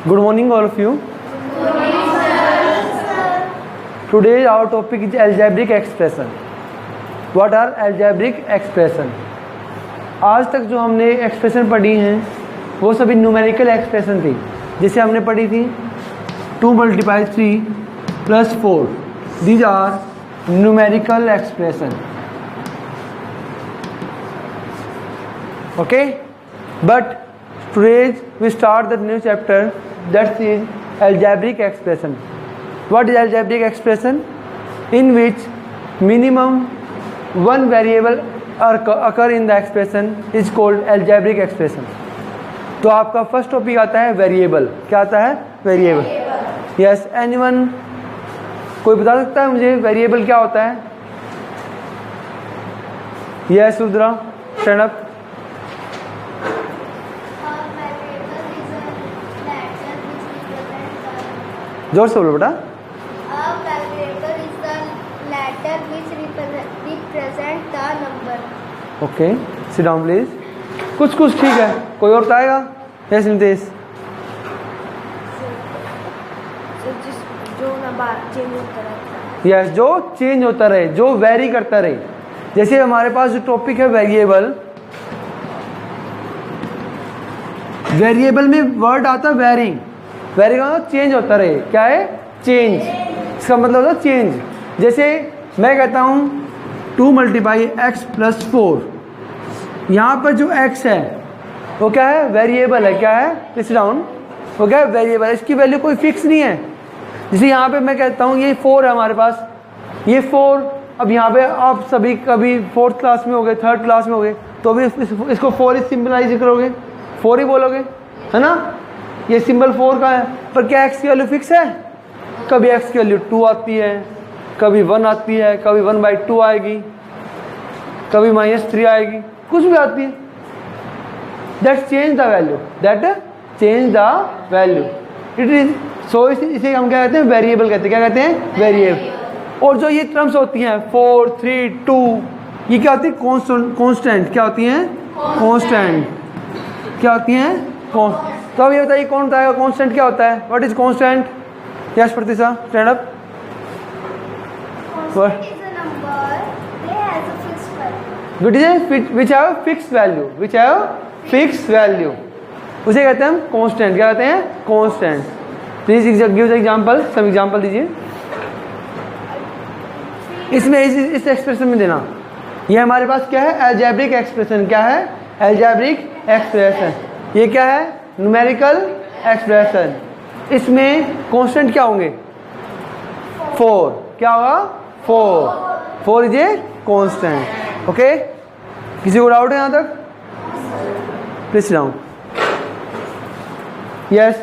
Good morning, all of you. Good morning, sir. Today our topic is algebraic expression. What are algebraic expression? आज तक जो हमने expression पढ़ी हैं वो सभी न्यूमेरिकल एक्सप्रेशन थी. जैसे हमने पढ़ी थी 2 × 3 + 4. These are numerical expression. Okay? But today we start the new chapter, that is algebraic expression. What is algebraic expression? In which minimum one variable occur in the expression is called algebraic expression. तो आपका first topic आता है variable. क्या आता है? Variable. Yes, anyone कोई बता सकता है मुझे वेरिएबल क्या होता है? Yes Rudra, stand up. जोर से बोलो बेटा. A calculator is the letter which represent the number. Okay, sit down please. कुछ ठीक है. कोई और बताएगा? यस नितेश. जो नंबर चेंज होता रहता है. यस, जो चेंज होता रहे, जो वेरी करता रहे. जैसे हमारे पास जो टॉपिक है वेरिएबल, वेरिएबल में वर्ड आता है वेरिंग. वेरी का मतलब चेंज होता रहे. क्या है? चेंज. इसका मतलब होता है चेंज. जैसे मैं कहता हूँ 2 × x + 4. यहाँ पर जो x है वो क्या है? वेरिएबल है. क्या है? Please down. वो क्या है? वेरिएबल है. इसकी वैल्यू कोई फिक्स नहीं है. जैसे यहाँ पे मैं कहता हूँ ये 4 है हमारे पास, ये 4. अब यहाँ पे आप सभी कभी 4th क्लास में हो गए, 3rd क्लास में हो गए, तो भी इसको 4 ही सिंपलाइज करोगे, 4 ही बोलोगे, है ना? ये सिंबल 4 का है. पर क्या x की वैल्यू फिक्स है? कभी x की वैल्यू 2 आती है, कभी 1 आती है, कभी 1/2 आएगी, कभी -3 आएगी, कुछ भी आती है. That change the value. That change the value. It is so. इसे हम क्या कहते हैं? वेरिएबल कहते हैं. क्या कहते हैं? वेरिएबल. और जो ये टर्म्स होती हैं 4, 3, 2, ये क्या होती है? कॉन्स्टेंट. क्या होती हैं? कॉन्स्टेंट. क्या होती हैं? तो अब ये बताइए कौन बताएगा कांस्टेंट क्या होता है? What is constant? Yes Pratisha, stand up. Constant is a number that has a fixed value. Which is which have fixed value. Which have fixed value. उसे कहते हैं हम कांस्टेंट. क्या कहते हैं? कांस्टेंट. Please give example. सब एग्जांपल दीजिए. इसमें इस एक्सप्रेशन में देना. ये हमारे पास क्या है? Algebraic expression. क्या है? Algebraic expression. ये क्या है? Numerical expression. इसमें कांस्टेंट क्या होंगे? 4. क्या होगा? 4 इज ए कांस्टेंट. ओके, किसी को डाउट है यहाँ तक? Please down. यस,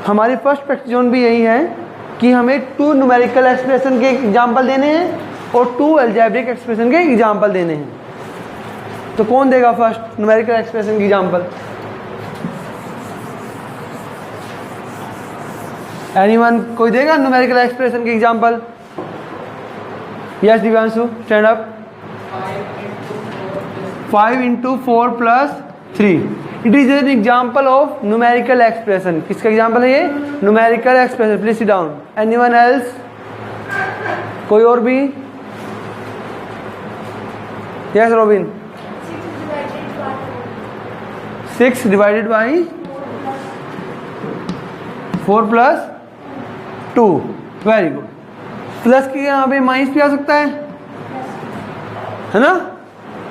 हमारी फर्स्ट प्रैक्टिस जोन भी यही है कि हमें 2 न्यूमेरिकल एक्सप्रेशन के एग्जाम्पल देने हैं और 2 अलजेब्रिक एक्सप्रेशन के एग्जाम्पल देने हैं. तो कौन देगा फर्स्ट न्यूमेरिकल एक्सप्रेशन की एग्जाम्पल? एनीवन कोई देगा न्यूमेरिकल एक्सप्रेशन की example? Yes Divyanshu, stand up. 5 × 4 + 3. It is an example of numerical expression. किसका एग्जांपल है ये? Numerical expression. Please sit down. Anyone else? कोई और भी? Yes robin. 6 / 4 + 2. Very good. Plus के यहाँ पे माइनस भी आ सकता है ना?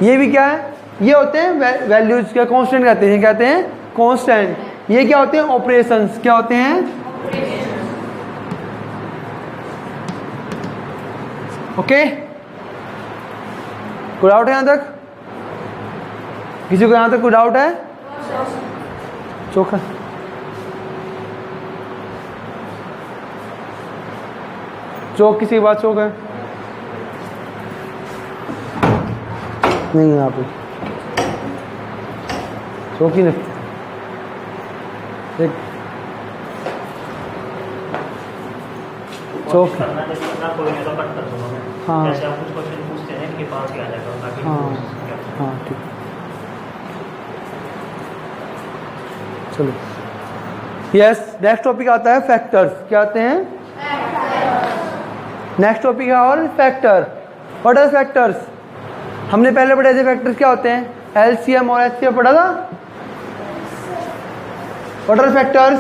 ये भी क्या है? ये होते हैं वैल्यूज. क्या कांस्टेंट कहते हैं? कहते हैं कांस्टेंट. ये क्या होते हैं? ऑपरेशंस. क्या होते हैं? ओके, कोई डाउट है यहाँ तक? किसी को यहाँ तक कोई डाउट है? चोखा. चौक किसी की बात चौक है? नहीं यहाँ पे चौक ही नहीं. एक चौक. हाँ हाँ ठीक. चलो यस, नेक्स्ट टॉपिक आता है फैक्टर्स। क्या आते हैं? नेक्स्ट टॉपिक है और फैक्टर। What are factors? हमने पहले पढ़े थे फैक्टर्स क्या होते हैं, एलसीएम और एचसीएफ पढ़ा था। What are factors?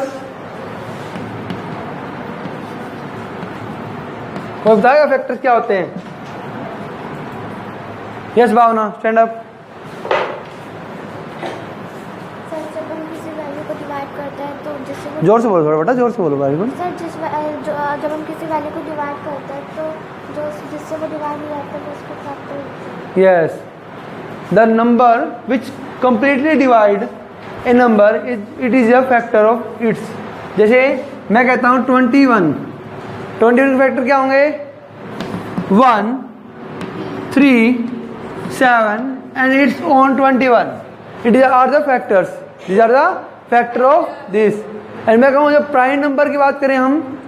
कोई बताएगा फैक्टर्स क्या होते हैं? Yes Bhavna, stand up. Sir जब हम किसी वैल्यू को डिवाइड करते हैं तो जिससे वो जोर से बोलो थोड़ा बेटा, जोर से बोलो भाई। सर जब हम किसी वैल्यू को डिवाइड करते हैं तो जो जिससे वो डिवाइड हो जाता है उसको फैक्टर होते हैं। Yes, the number which completely divide A number it is a factor of its. जैसे मैं कहता हूँ 21 के फैक्टर क्या होंगे? 1, 3, 7 and it's own 21। It are the factors, these are the factor of this. And मैं कहूँ जब प्राइम नंबर की बात करें हम,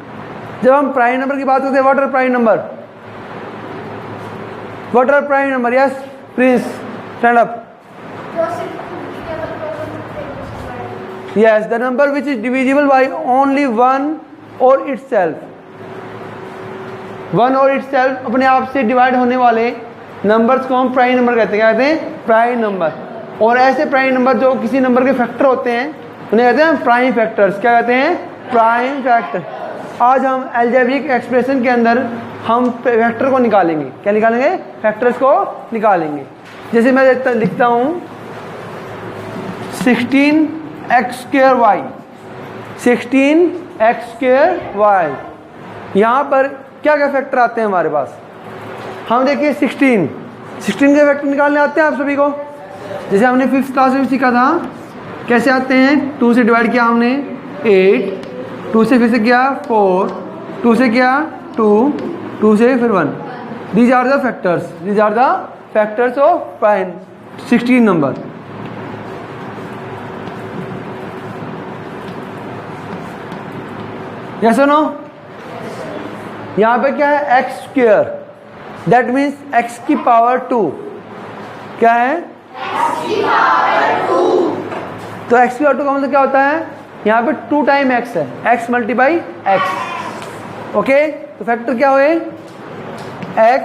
जब हम प्राइम नंबर की बात करते हैं, what are prime number? What are prime number? Yes please stand up. Yes, the number which is divisible by only one और इटसेल्फ। वन और इटसेल्फ अपने आप से डिवाइड होने वाले नंबर्स को हम प्राइम नंबर कहते हैं। क्या कहते हैं? Prime number. और ऐसे प्राइम नंबर जो किसी नंबर के फैक्टर होते हैं उन्हें कहते हैं प्राइम फैक्टर्स। क्या कहते हैं? Prime factor. आज हम अलजेब्रिक एक्सप्रेशन के अंदर हम फैक्टर को निकालेंगे। क्या निकालेंगे? फैक्टर्स को निकालेंगे। जैसे मैं लिखता हूँ 16x²y, 16x²y। यहाँ पर क्या क्या फैक्टर आते हैं हमारे पास? हम देखिए 16 के फैक्टर निकालने आते हैं आप सभी को। जैसे हमने 5th क्लास में सीखा था कैसे आते हैं। 2 से डिवाइड किया हमने 8, 2 से फिर से किया 4, 2 से किया 2, 2 से फिर 1। These are the factors, these are the factors of prime 16 number. Yes और नो? यहाँ पे क्या है? x², दैट मीन्स x की पावर 2। क्या है? x की पावर 2। तो x की पावर 2 का मतलब क्या होता है? यहाँ पे 2 टाइम x है, x मल्टीप्लाई x। ओके, तो फैक्टर क्या हुए? x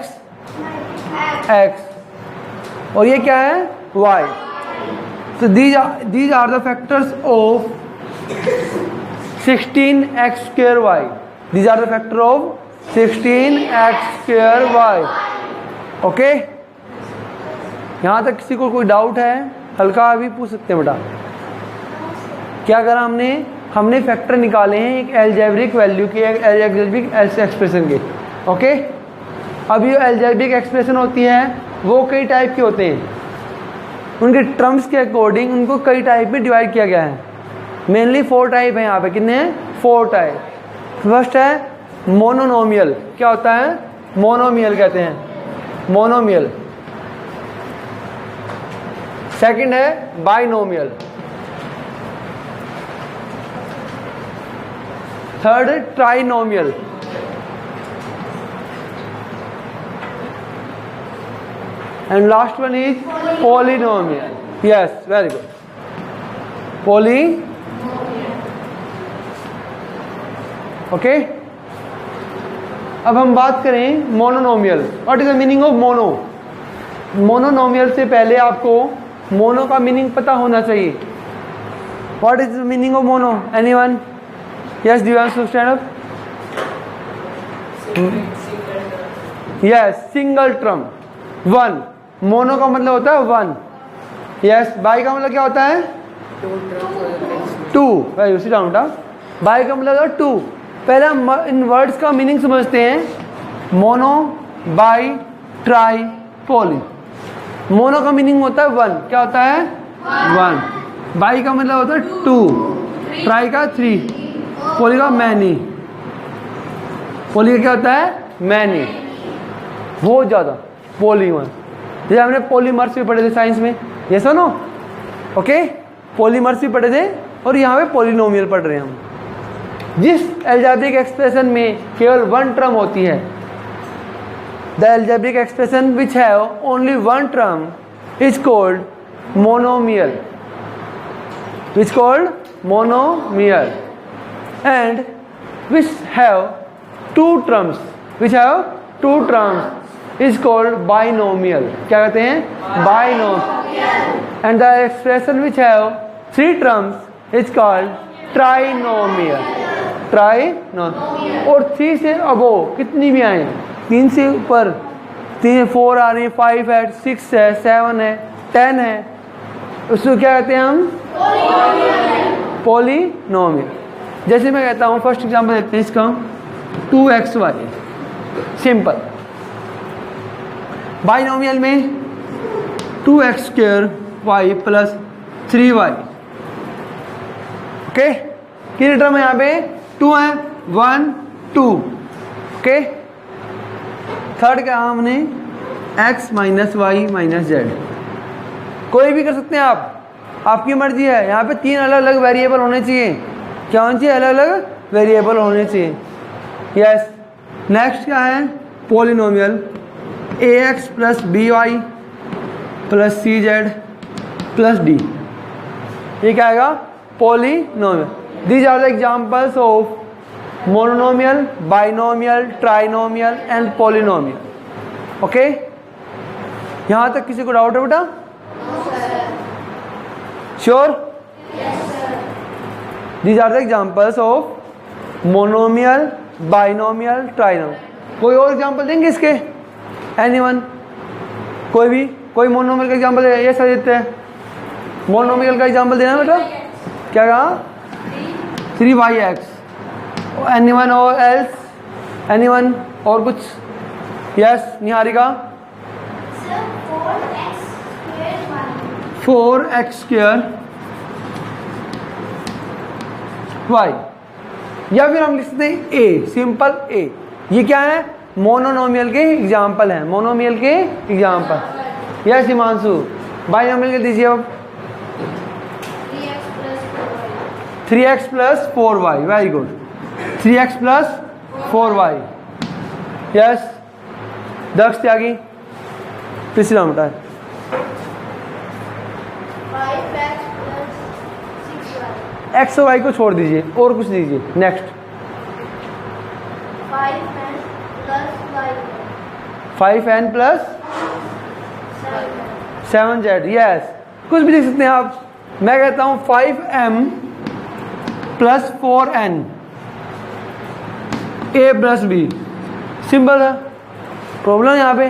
और ये क्या है? y। तो these are the factors of 16x²y। These are the factor of 16x²y। Okay, यहाँ तक किसी को कोई डाउट है? हल्का अभी पूछ सकते हैं बेटा। क्या करा हमने फैक्टर निकाले हैं एक अलजेब्रिक वैल्यू के, एक अलजेब्रिक एक्सप्रेशन के। ओके, अब ये अलजेब्रिक एक्सप्रेशन होती है वो कई टाइप के होते हैं। उनके टर्म्स के अकॉर्डिंग उनको कई टाइप में डिवाइड किया गया है। मेनली 4 टाइप है यहाँ पे। कितने हैं? 4 टाइप। फर्स्ट है मोनोनोमियल। क्या होता है? मोनोमियल कहते हैं, मोनोमियल। सेकंड है binomial. Third trinomial. And last one is polynomial. Yes, very good, poly. Okay, अब हम बात करें mononomial. What is the meaning of mono? Mononomial से पहले आपको मोनो का मीनिंग पता होना चाहिए। What is the meaning of mono? Anyone? Yes, Divyanshu stand up. Yes, single term, 1। Mono का मतलब होता है 1। यस, बाई का मतलब क्या होता है? 2। भाई उसी डाउन बेटा। बाई का मतलब 2। पहले हम इन वर्ड्स का मीनिंग समझते हैं। Mono, bi, tri, poly. Mono का मीनिंग होता है 1। क्या होता है? 1। बाई का मतलब होता है 2, ट्राई का 3, पोली का मैनी। पोली का क्या होता है? मैनी, बहुत ज़्यादा। पोली 1। जैसे हमने पॉलीमर्स भी पढ़े थे साइंस में। ये सुनो, ओके, पॉलीमर्स भी पढ़े थे और यहाँ पे पॉलिनोमियल पढ़ रहे हैं हम। जिस अलजेब्रिक एक्सप्रेशन में केवल 1 टर्म होती है, the algebraic expression which have only 1 term is called monomial. Which called monomial. and which have two terms is called binomial. क्या कहते हैं? Binomial. And the expression which have three terms is called trinomial. और 3 से अबो कितनी भी आए, 3 से ऊपर, 4 आ रही है, 5 है, 6 है, 7 है, 10 है, उसको क्या कहते हैं हम? पॉलिनोमियल. जैसे मैं कहता हूँ, फर्स्ट एग्जांपल देते हैं इसका, 2xy. सिंपल. बाइनोमियल में 2x² y plus 3y. Okay, कितने टर्म है यहाँ पे? 2 है, 1 2. ओके, थर्ड क्या हमने? x minus Y minus Z. कोई भी कर सकते हैं आप, आपकी मर्जी है. यहाँ पे 3 अलग अलग वेरिएबल होने चाहिए. क्या होना चाहिए? अलग अलग वेरिएबल होने चाहिए. यस. नेक्स्ट क्या है? Polynomial. ax plus b y plus c z plus d. ये क्या आएगा? Polynomial. These are the examples of mononomial, binomial, trinomial and polynomial. Okay, यहाँ तक किसी को डाउट है बेटा? Sure? These are the examples of monomial, binomial, trinomial. कोई और एग्जाम्पल देंगे इसके? एनीवन? कोई भी? कोई मोनोमियल का एग्जाम्पल है? ये सर देते हैं. मोनोमियल का एग्जाम्पल देना बेटा. क्या कहा? 3yx. एनीवन और एल्स? एनीवन? और कुछ? यस, निहारिका. 4x² y. या फिर हम लिख सकते हैं a, सिंपल a. ये क्या है? मोनोनोमियल के एग्जाम्पल हैं. मोनोमियल के एग्जाम्पल. यस हिमांशु. बाइनोमियल के दीजिए अब. 3x plus 4y. Very good. 3x plus 4y. Yes. Daksh Tyagi. तीसरा बेटा. 5x और y को छोड़ दीजिए और कुछ दीजिए. Next. 5n plus 7z. Yes, कुछ भी लिख सकते हैं आप. मैं कहता हूं 5m plus 4n a plus b. Simple है. प्रॉब्लम यहाँ पे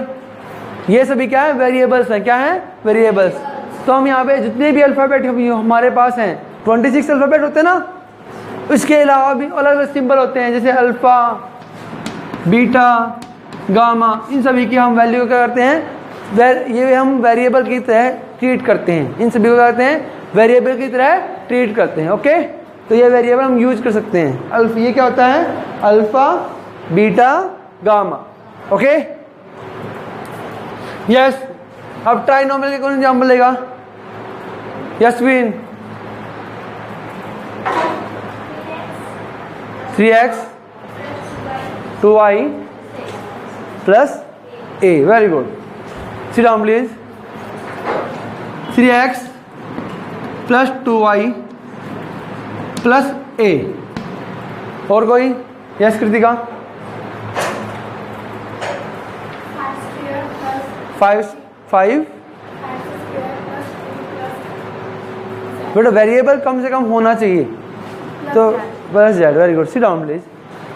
ये सभी क्या है? वेरिएबल्स हैं. क्या है? वेरिएबल्स. तो हम यहाँ पे जितने भी अल्फ़ाबेट हमारे पास हैं, 26 अल्फ़ाबेट होते हैं ना, इसके अलावा भी अलग अलग सिंबल होते हैं, जैसे अल्फ़ा, बीटा, गामा. इन सभी की हम वैल्यू क्या करते हैं? ये हम वेरिएबल की तरह ट्रीट करते हैं. इन सभी को क्या करते हैं? वेरिएबल की तरह ट्रीट करते हैं. ओके, तो ये वेरिएबल हम यूज कर सकते हैं. ये क्या होता है? Alpha, beta, gamma. Okay, yes. अब ट्राइनोमियल के कौन एग्जाम्पल लेगा? यस्वीन. 3x 2y plus a. Very good. Sit down please. 3x plus 2y plus a. और कोई? यस कृतिका. 5 बेटा वेरिएबल कम से कम होना चाहिए. तो plus Z. Very good. Sit down please.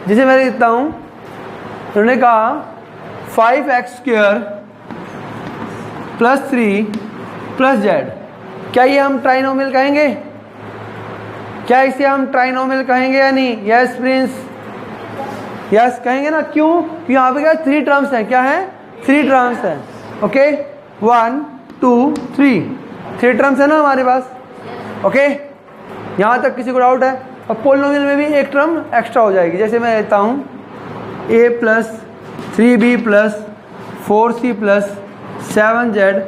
जिसे मैं लिखता हूँ, उन्होंने कहा 5x² प्लस 3 प्लस जेड. क्या ये हम ट्राइनोमियल कहेंगे? क्या इसे हम ट्राइनोमियल कहेंगे या नहीं? Yes Prince. यस कहेंगे ना. क्यों? क्योंकि यहाँ पे क्या 3 टर्म्स हैं. क्या है? 3 टर्म्स हैं. ओके, 1 2 3. 3 टर्म्स है ना हमारे पास. ओके, यहाँ तक किसी को डाउट है? और पॉलिनोमियल में भी एक टर्म एक्स्ट्रा हो जाएगी. जैसे मैं लेता हूँ a plus 3b plus 4c plus 7z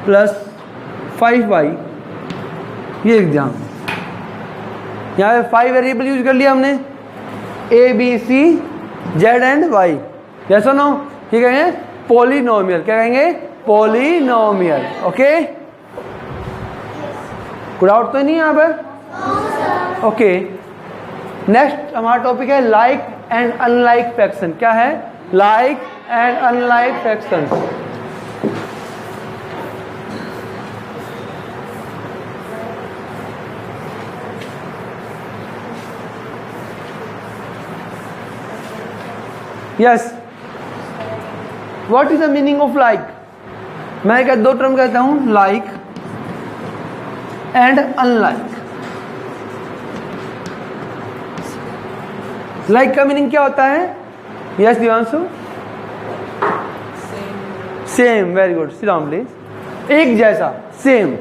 plus 5y. ये एग्जाम. यहाँ पे 5 वेरिएबल यूज कर लिया हमने. a b c z and y. जैसा नो, ये कहेंगे पॉलिनोमियल. क्या कहेंगे? पॉलिनोमियल. ओके, कोई डाउट तो नहीं यहाँ पर? ओके, नेक्स्ट हमारा टॉपिक है लाइक एंड अनलाइक फ्रैक्शन। क्या है? Like and unlike fraction. Yes, what is the meaning of like? मैं दो टर्म कहता हूं, लाइक एंड अनलाइक। लाइक का मीनिंग क्या होता है? Yes Divanshu? Same, very good, sit down please. एक जैसा, सेम,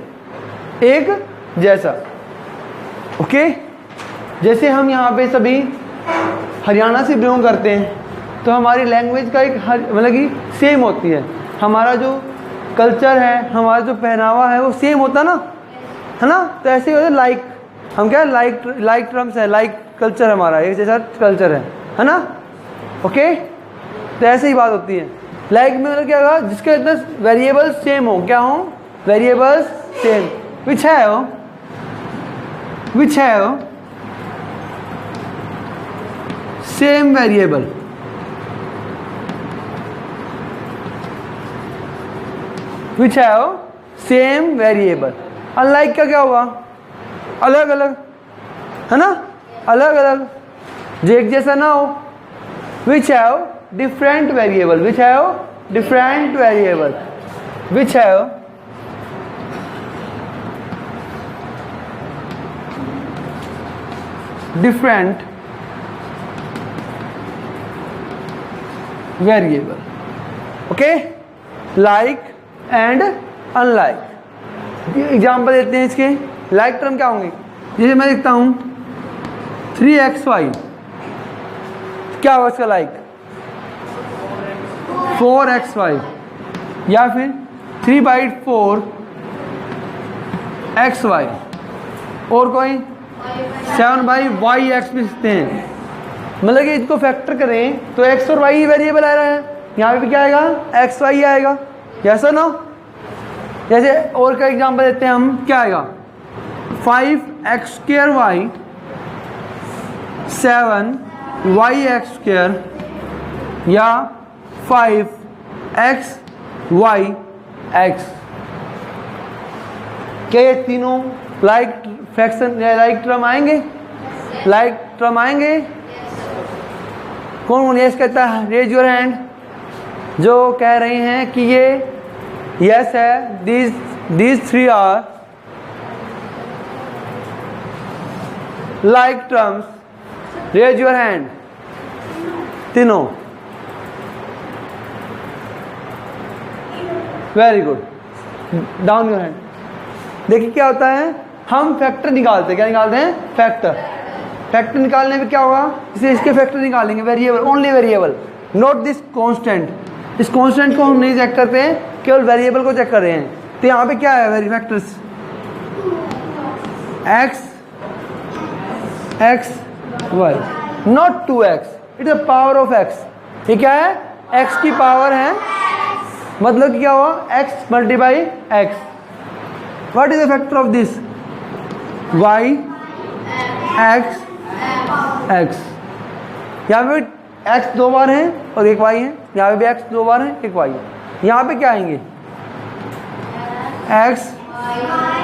एक जैसा। ओके, जैसे हम यहाँ पे सभी हरियाणा से बिलोंग करते हैं, तो हमारी लैंग्वेज का एक मतलब कि सेम होती है। हमारा जो कल्चर है, हमारा जो पहनावा है, वो सेम होता है ना? तो ऐसे ही होता है लाइक। हम क्या, लाइक टर्म्स है, लाइक कल्चर हमारा एक जैसा कल्चर है ना? ओके, तो ऐसे ही बात होती है। लाइक में मतलब क्या होगा? जिसके अंदर वेरिएबल्स सेम हो। क्या हो? Variables same. विच है वो? विच है वो? Same variable. विच है वो? Same variable. अनलाइक का क्या हुआ? अलग अलग, है ना? अलग अलग, जो एक जैसा ना हो। Which have different variable. Which have different variable. Which have different variable. Okay, like and unlike. Example देते हैं इसके। लाइक टर्म क्या होंगे? जैसे मैं लिखता हूं 3xy, क्या होगा इसका लाइक? 4xy, या फिर 3/4xy, और कोई 7/yx भी लिखते हैं। मतलब कि इसको फैक्टर करें तो x और y वेरिएबल आ रहा है, यहाँ पे भी क्या आएगा? xy आएगा। यस और नो? जैसे और का एग्जांपल देते हैं हम, क्या आएगा? 5x²y 7yx², या 5xyx। क्या ये तीनों लाइक फ्रैक्शन या लाइक टर्म आएंगे? लाइक टर्म आएंगे। कौन कौन यस कहता है? Raise your hand. जो कह रहे हैं कि ये यस है, these three are like terms. Raise your hand. तीनों। Very good, down your hand. देखिए क्या होता है, हम फैक्टर निकालते हैं। क्या निकालते हैं? फैक्टर। फैक्टर निकालने में क्या होगा? इसे इसके फैक्टर निकालेंगे, variable, only variable, not this constant. इस कांस्टेंट को हम नहीं चेक करते हैं, केवल वेरिएबल को चेक कर रहे हैं। तो यहाँ पे क्या है? Very factors x y, not 2x, it is the power of x। ये क्या है? x की पावर है, मतलब कि क्या हुआ? x multiply x। What is the factor of this? y x x। यहाँ पे x दो बार है और एक y है, यहाँ पे भी x दो बार है, एक y है। यहाँ पे क्या आएंगे? x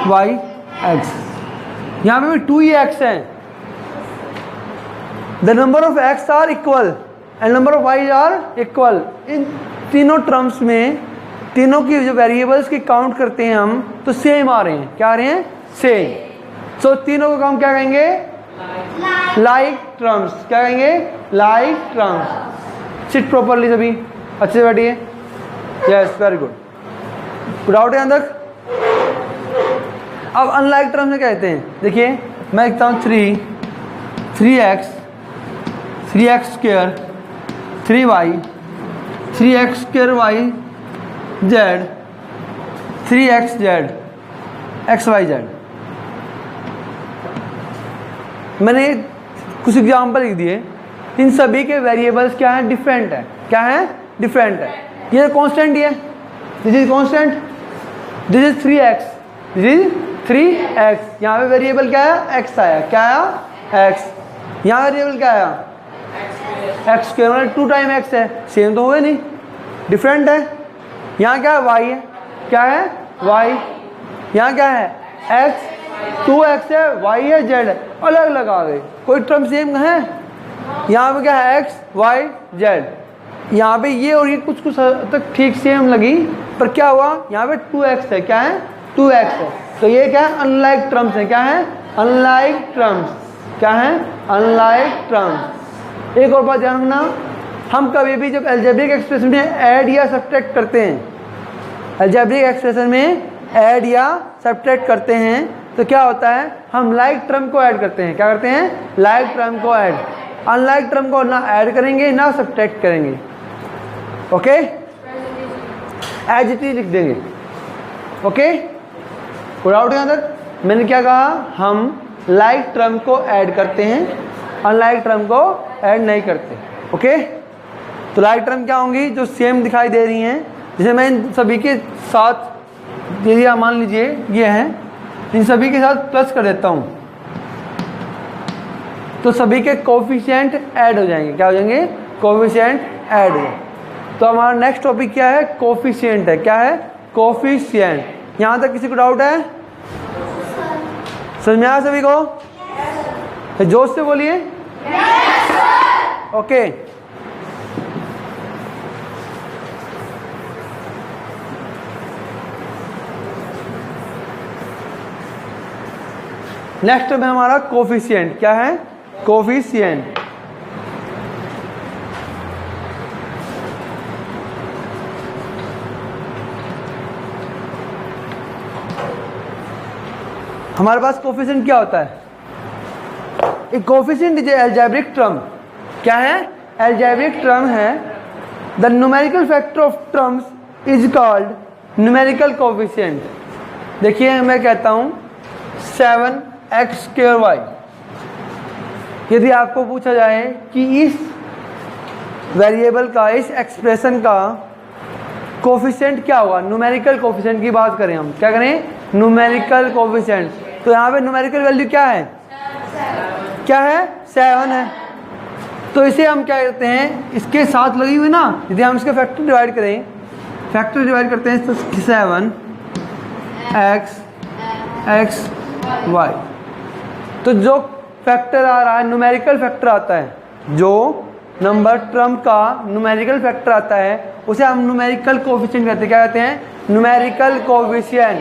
y x। यहाँ पे भी 2x है। The number of x are equal and number of y are equal. इन तीनों टर्म्स में, तीनों की जो वेरिएबल्स की काउंट करते हैं हम, तो सेम आ रहे हैं। क्या आ रहे हैं? सेम। सो तीनों को हम क्या कहेंगे? Like terms. क्या कहेंगे? Like terms. सिट प्रॉपरली सभी, अच्छे से बैठिए। Yes, very good, put out यहाँ तक। अब अनलाइक टर्म्स में कहते हैं, देखिए मैं लिखता हूँ 3x 3x² 3y 3x²y z 3xz xyz। मैंने कुछ एग्जाम्पल लिख दिए। इन सभी के वेरिएबल्स क्या है? डिफरेंट है। क्या है? डिफरेंट है। ये कांस्टेंट ही है, this is constant, this is 3x, this is 3x। यहाँ पे वेरिएबल क्या है? x आया। क्या आया? x। यहाँ वेरिएबल क्या आया, एक्स स्क्वायर, मतलब 2 टाइम एक्स है, सेम तो हुए नहीं, डिफरेंट है। यहाँ क्या है, वाई है, क्या है वाई, यहाँ क्या है एक्स, 2x है, वाई है, जेड है, अलग अलग आ गए, कोई टर्म सेम है। यहाँ पे क्या है एक्स वाई जेड, यहाँ पे ये और ये कुछ कुछ हद तक ठीक सेम लगी, पर क्या हुआ यहाँ पे 2x है, क्या है 2x है, तो ये क्या है अनलाइक टर्म्स है, क्या है अनलाइक टर्म्स, क्या है अनलाइक टर्म्स। एक और बात ध्यान रखना, हम कभी भी जब अलजेब्रिक एक्सप्रेशन में ऐड या सब्ट्रैक्ट करते हैं, अलजेब्रिक एक्सप्रेशन में ऐड या सब्ट्रैक्ट करते हैं, तो क्या होता है हम लाइक टर्म को ऐड करते हैं, क्या करते हैं लाइक टर्म को ऐड, अनलाइक टर्म को ना ऐड करेंगे ना सब्ट्रैक्ट करेंगे। ओके, एज इट इज लिख देंगे। ओके, कोई डाउट यहाँ तक? मैंने क्या कहा, हम लाइक टर्म को ऐड करते हैं, अनलाइक टर्म को ऐड नहीं करते। ओके, तो लाइक टर्म क्या होंगी, जो सेम दिखाई दे रही हैं, जैसे मैं इन सभी के साथ, यदि आप मान लीजिए ये हैं, इन सभी के साथ प्लस कर देता हूँ, तो सभी के कोफिशिएंट ऐड हो जाएंगे, क्या हो जाएंगे कोफिशिएंट ऐड हो जाएंगे। तो हमारा नेक्स्ट टॉपिक क्या है, कोफिशिएंट है, क्या है कोफिशिएंट। यहाँ तक किसी को डाउट है? समझ में आया सभी को? तो जोश से बोलिए। ओके, नेक्स्ट टर्म है हमारा कोफिशिएंट, क्या है कोफिशिएंट। हमारे पास कोफिशिएंट क्या होता है, एक कोफिशिएंट इज अलजेब्रिक टर्म, क्या है अलजेब्रिक टर्म है, the numerical factor of terms is called numerical coefficient. देखिए मैं कहता हूं 7x²y, यदि आपको पूछा जाए कि इस वेरिएबल का, इस एक्सप्रेशन का कोफिशिएंट क्या हुआ, न्यूमेरिकल कोफिशिएंट की बात करें हम, क्या करें न्यूमेरिकल कोफिशिएंट, तो यहाँ पे न्यूमेरिकल वैल्यू क्या है, क्या है 7 है, तो इसे हम क्या कहते हैं, इसके साथ लगी हुई ना, यदि हम इसके फैक्टर डिवाइड करें, फैक्टर डिवाइड करते हैं तो 7x y, तो जो फैक्टर आ रहा है न्यूमेरिकल फैक्टर आता है, जो नंबर टर्म का न्यूमेरिकल फैक्टर आता है उसे हम न्यूमेरिकल कोफिशिएंट कहते हैं, क्या कहते हैं न्यूमेरिकल कोफिशिएंट।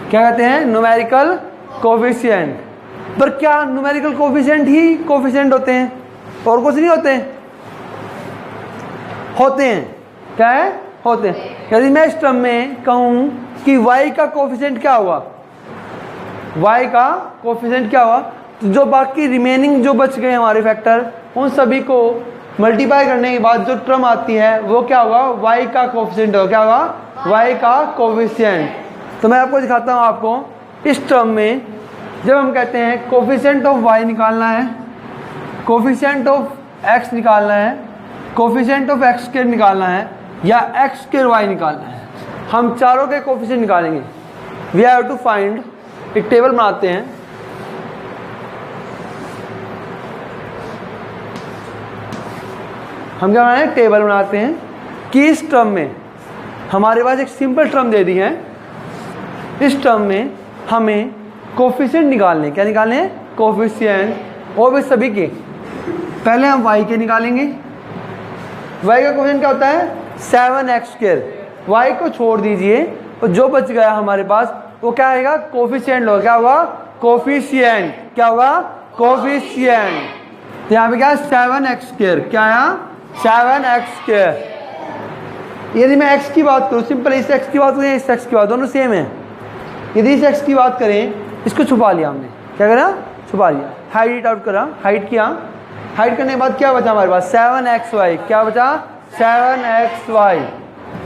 क्या कहते हैं न्यूमेरिकल कोफिशिएंट। पर क्या न्यूमेरिकल कोफिशिएंट ही कोफिशिएंट होते हैं और कुछ नहीं होते हैं? होते हैं, क्या है होते हैं। यदि मैं इस टर्म में कहूं कि y का कोफिशिएंट क्या हुआ, y का कोफिशिएंट क्या हुआ, तो जो बाकी रिमेनिंग जो बच गए हमारे फैक्टर, उन सभी को मल्टीप्लाई करने के बाद जो टर्म आती है वो क्या होगा, y का कोफिशिएंट होगा, क्या होगा y का कोफिशिएंट। तो मैं आपको दिखाता हूँ, आपको इस टर्म में जब हम कहते हैं कोफिशिएंट ऑफ y निकालना है, कोफिशिएंट ऑफ x निकालना है, कोफिशिएंट ऑफ x² निकालना है, या x² y निकालना है, हम चारों के कोफिशिएंट निकालेंगे। वी हैव टू फाइंड, एक टेबल बनाते हैं, हम क्या बनाए टेबल बनाते हैं कि इस टर्म में हमारे पास एक सिंपल टर्म दे दी है, इस टर्म में हमें कोफिशिएंट निकालने, क्या निकालने हैं कोफिशिएंट, और भी सभी के। पहले हम y के निकालेंगे, y का कोफिशिएंट क्या होता है 7x², y को छोड़ दीजिए तो जो बच गया हमारे पास वो क्या आएगा कोफिशिएंट होगा, क्या होगा कोफिशिएंट, क्या होगा कोफिशिएंट। तो यहाँ पे क्या है 7x², क्या आया 7x²। यदि मैं x की बात करूँ, सिंपल इस x की बात करें, इस x की बात, दोनों सेम है। यदि इस x की बात करें, इसको छुपा लिया हमने, क्या करा छुपा लिया, हाइड इट आउट करा, हाइड किया, हाइड करने के बाद क्या बचा हमारे पास 7xy, क्या बचा 7xy।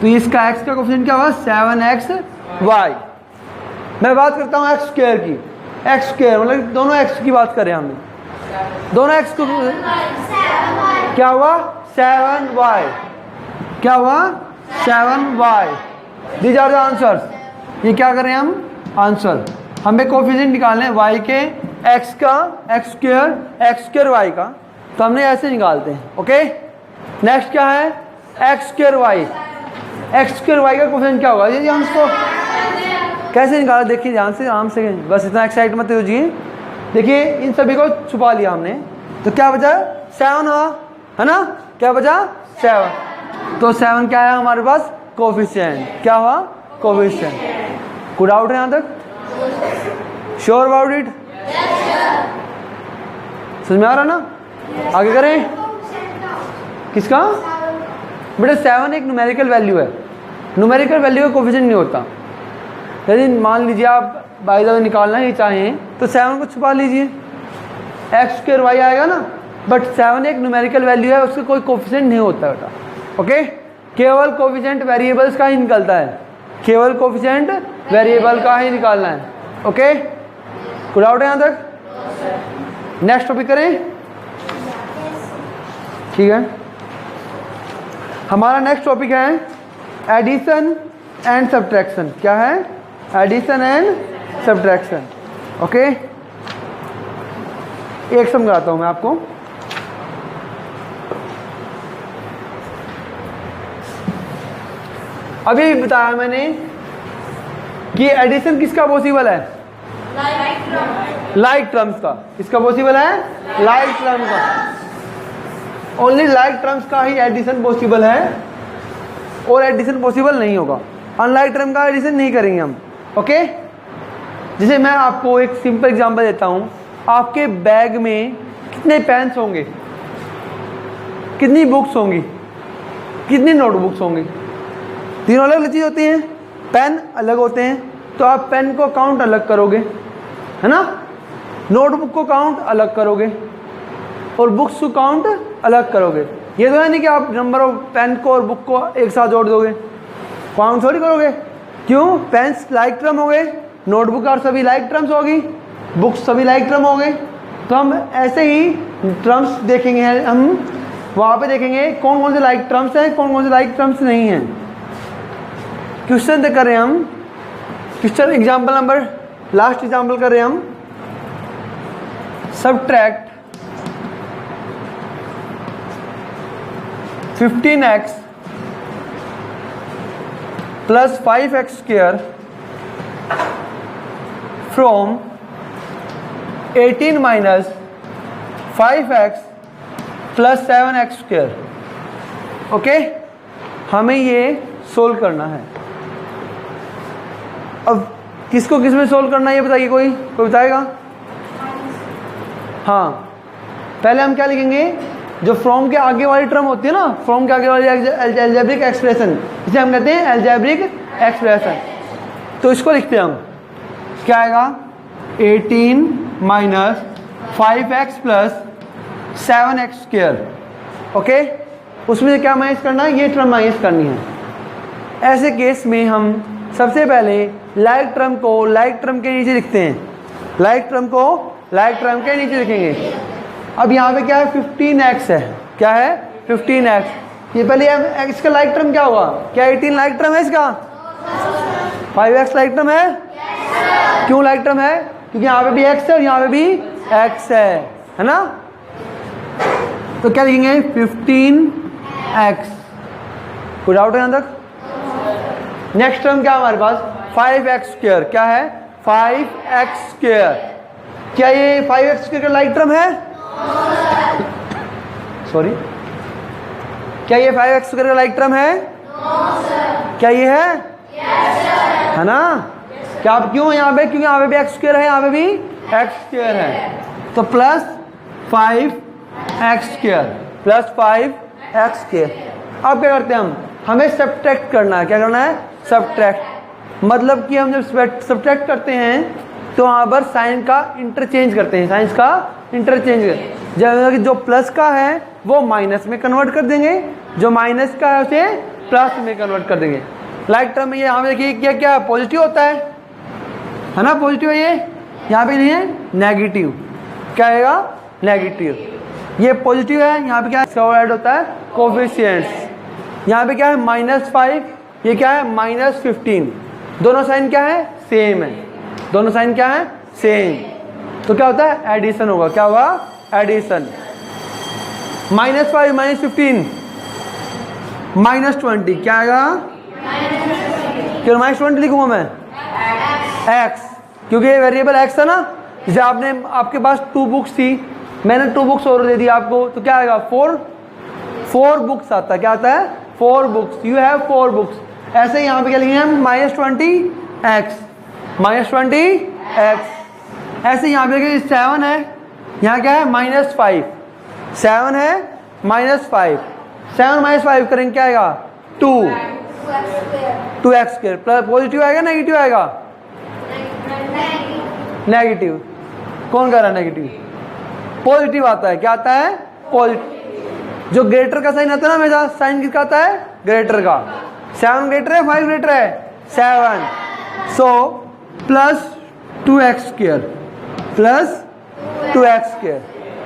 तो इसका x का कोफिशिएंट क्या होगा 7xy। मैं बात करता हूँ x² की, x² मतलब दोनों x की बात करें हमने, दोनों x को क्या हुआ 7y, क्या हुआ 7y। These are the answers. ये क्या करें हम? आंसर। हमें कोफिशिएंट निकालने हैं y के, x का, x स्क्वायर y का, तो हमने ऐसे निकालते हैं। ओके, नेक्स्ट क्या है? x स्क्वायर y का कोफिशिएंट क्या होगा? ये हम इसको कैसे निकाला देखिए ध्यान से, आराम से, बस इतना एक्साइट मत होइए। देखिए इन सभी को छुपा लिया हमने, तो क्या बचा? 7 है ना? क्या बचा? 7। तो 7 क्या है हमारे पास? कोफिशिएंट। क्या हुआ? कोफिशिएंट। कोई डाउट है यहाँ तक? Sure about it? समझ में आ रहा ना? आगे करें। किसका? बेटा 7 एक न्यूमेरिकल वैल्यू है। न्यूमेरिकल वैल्यू का कोफिशिएंट नहीं होता। यदि मान लीजिए आप बाई द वे निकालना ही चाहें तो 7 को छुपा लीजिए, x स्क्वायर y आएगा ना। बट 7 एक न्यूमेरिकल वैल्यू है, उसका कोई कोफिशिएंट नहीं होता बेटा। ओके, केवल कोफिशिएंट वेरिएबल्स का ही निकलता है, केवल कोफिशिएंट वेरिएबल का ही निकालना है। ओके, कोई डाउट है यहाँ तक? नेक्स्ट टॉपिक करें। ठीक है, हमारा नेक्स्ट टॉपिक है एडिशन एंड सब्ट्रैक्शन। क्या है? Addition and subtraction. ओके, एक समझाता हूं मैं आपको। अभी बताया मैंने कि एडिशन किसका पॉसिबल है? लाइक टर्म्स का। किसका पॉसिबल है? लाइक टर्म्स का। ओनली लाइक टर्म्स का ही एडिशन पॉसिबल है, और एडिशन पॉसिबल नहीं होगा। अनलाइक टर्म का एडिशन नहीं करेंगे हम। ओके, जैसे मैं आपको एक सिंपल एग्जांपल देता हूं। आपके बैग में कितने पेन्स होंगे? कितनी बुक्स होंगी? कितनी नोटबुक्स होंगी? तीनों अलग अलग चीज़ होती हैं। पेन अलग होते हैं, तो आप पेन को काउंट अलग करोगे, है ना? नोटबुक को काउंट अलग करोगे, और बुक्स को काउंट अलग करोगे। ये तो है नहीं कि आप नंबर ऑफ पेन को और बुक को एक साथ जोड़ दोगे, काउंट थोड़ी करोगे। क्यों? पेन्स लाइक टर्म हो गए, नोटबुक और सभी लाइक टर्म्स होगी, बुक्स सभी लाइक टर्म हो गए। तो हम ऐसे ही टर्म्स देखेंगे, हम वहाँ पे देखेंगे कौन कौन से लाइक टर्म्स हैं, कौन कौन से लाइक टर्म्स नहीं हैं। क्वेश्चन कर रहे हैं हम। Question example number, last example कर रहे हैं हम। Subtract 15x plus 5x square from 18 minus 5x plus 7x square। Okay, हमें ये सोल्व करना है। अब किसको किस में सोल्व करना है ये बताइए, कोई बताएगा? हाँ, पहले हम क्या लिखेंगे? जो फ्रॉम के आगे वाली टर्म होती है ना, फ्रॉम के आगे वाली अलजेब्रिक एक्सप्रेशन, जिसे हम कहते हैं अलजेब्रिक एक्सप्रेशन, तो इसको लिखते हैं हम। क्या आएगा? 18 minus 5x plus 7x square. Okay, उसमें से क्या माइनस करना है? ये टर्म माइनस करनी है। ऐसे केस में हम सबसे पहले लाइक टर्म को लाइक टर्म के नीचे लिखते हैं, लाइक टर्म को लाइक टर्म के नीचे लिखेंगे। अब यहाँ पे क्या है? 15x है। क्या है? 15x। ये पहले x का लाइक टर्म क्या होगा? क्या 18 लाइक टर्म है इसका? 5x लाइक टर्म है? क्यों लाइक टर्म है? क्योंकि यहाँ पे भी x है और यहाँ पे भी x है ना? तो क्या लिखेंगे? 15x। कोई डाउट है यहाँ तक? नेक्स्ट टर्म क्या है हमारे पास? 5x square. क्या है? 5x square. क्या ये 5x स्क्वायर का लाइक टर्म है? सॉरी, क्या ये 5x स्क्वायर का लाइक टर्म है? क्या ये है? है ना? क्या आप क्यों यहाँ पे? क्योंकि यहाँ पे भी x स्क्वायर है, यहाँ पे भी x स्क्वायर है, तो plus 5x square plus 5x square. अब क्या करते हैं हम? हमें सब्ट्रैक्ट करना है। क्या करना है? सब्ट्रैक्ट। मतलब कि हम जब सब्ट्रैक्ट करते हैं तो वहाँ पर साइन का इंटरचेंज करते हैं, साइंस का इंटरचेंज। जैसे जो प्लस का है वो माइनस में कन्वर्ट कर देंगे, जो माइनस का है उसे प्लस में कन्वर्ट कर देंगे। लाइक टर्म में ये यहाँ पे देखिए क्या क्या पॉजिटिव होता है ना? पॉजिटिव है ये, यहाँ पे नहीं है नेगेटिव। क्या आएगा? नेगेटिव। ये पॉजिटिव है, यहाँ पे क्या ऐड होता है? कोफिशिएंट्स। यहाँ पे क्या है -5, ये क्या है -15, दोनों साइन क्या है सेम है, दोनों साइन क्या है सेम, तो क्या होता है एडिशन होगा, क्या होगा एडिशन। -5 -15 -20 क्या आएगा, क्यों -20 लिखूंगा मैं x, क्योंकि ये वेरिएबल x है ना। जैसे आपने आपके पास 2 बुक्स थी, मैंने 2 बुक्स और दे दी आपको, तो क्या आएगा 4 बुक्स आता है, क्या आता है 4 बुक्स, यू हैव 4 बुक्स। ऐसे ही यहाँ पे क्या लिखेंगे हम -20x, ऐसे यहाँ पे 7 है, यहाँ क्या है -5, 7 है -5, 7 -5 करेंगे क्या आएगा 2x², प्लस पॉजिटिव आएगा नेगेटिव आएगा, नेगेटिव, कौन कह रहा है नेगेटिव, पॉजिटिव आता है, क्या आता है पॉजिटिव। जो ग्रेटर का साइन आता है ना हमेशा, साइन किसका आता है ग्रेटर का। 7 ग्रेटर है 5 ग्रेटर है 7, so plus 2x²,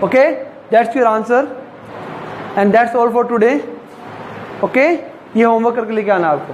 okay, that's your answer and that's all for today. Okay, ये होमवर्क करके लेके आना आपको।